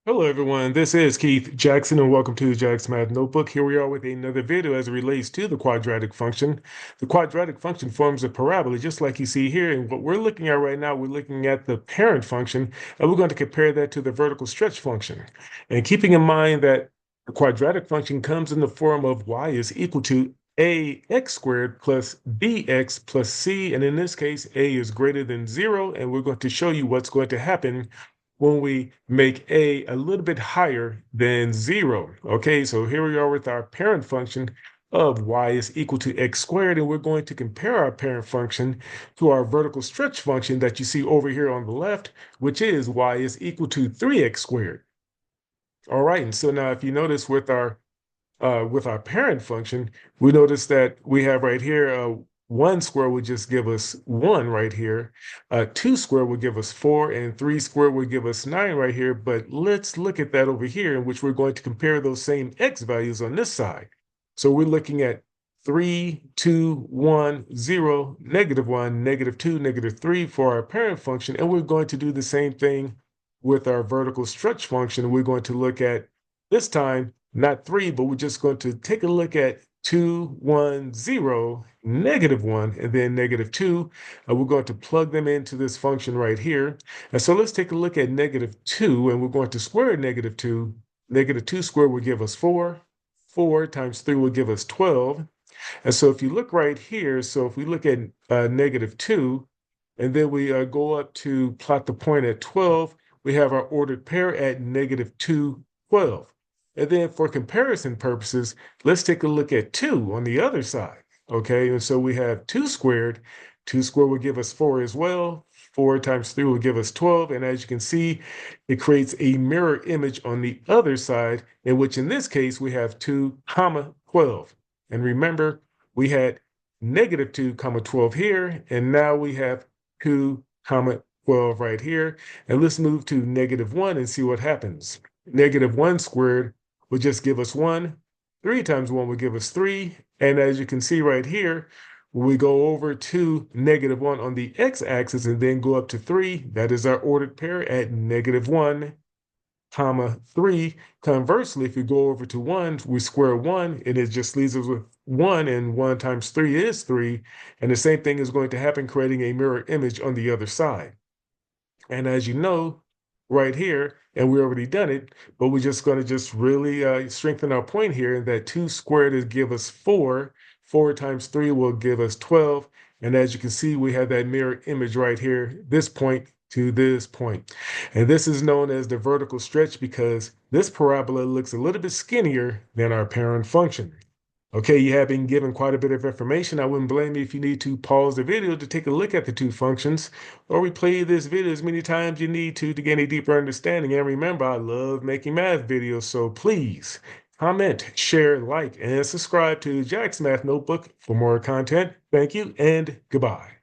Hello, everyone. This is Keith Jackson, and welcome to the Jack's Math Notebook. Here we are with another video as it relates to the quadratic function. The quadratic function forms a parabola, just like you see here. And what we're looking at right now, we're looking at the parent function, and we're going to compare that to the vertical stretch function. And keeping in mind that the quadratic function comes in the form of y is equal to ax squared plus bx plus c. And in this case, a is greater than 0. And we're going to show you what's going to happen when we make a little bit higher than 0. Okay, so here we are with our parent function of y is equal to x squared, and we're going to compare our parent function to our vertical stretch function that you see over here on the left, which is y is equal to 3x squared. All right, and so now if you notice with our parent function, we notice that we have right here 1 square would just give us 1 right here. 2 square would give us 4, and 3 square would give us 9 right here. But let's look at that over here, in which we're going to compare those same x values on this side. So we're looking at 3, 2, 1, 0, -1, -2, -3 for our parent function. And we're going to do the same thing with our vertical stretch function. We're going to look at this time not 3, but we're just going to take a look at 2, 1, 0, -1, and then -2. We're going to plug them into this function right here. And so let's take a look at -2, and we're going to square -2. -2 squared will give us 4. 4 times 3 will give us 12. And so if you look right here, so if we look at -2, and then we go up to plot the point at 12, we have our ordered pair at -2, 12. And then for comparison purposes, let's take a look at 2 on the other side. Okay, and so we have 2 squared. 2 squared will give us 4 as well. 4 times 3 will give us 12. And as you can see, it creates a mirror image on the other side, in which in this case, we have 2 comma 12. And remember, we had -2 comma 12 here, and now we have 2 comma 12 right here. And let's move to -1 and see what happens. -1 squared will just give us 1. 3 times 1 will give us 3. And as you can see right here, we go over to -1 on the x-axis and then go up to 3. That is our ordered pair at -1, comma 3. Conversely, if we go over to 1, we square 1, and it just leaves us with 1, and 1 times 3 is 3. And the same thing is going to happen, creating a mirror image on the other side. And as you know, right here, and we already done it, but we're just going to just really strengthen our point here that 2 squared is give us 4. 4 times 3 will give us 12. And as you can see, we have that mirror image right here, this point to this point. And this is known as the vertical stretch because this parabola looks a little bit skinnier than our parent function. Okay, you have been given quite a bit of information. I wouldn't blame you if you need to pause the video to take a look at the two functions or replay this video as many times you need to gain a deeper understanding. And remember, I love making math videos, so please comment, share, like, and subscribe to Jack's Math Notebook for more content. Thank you and goodbye.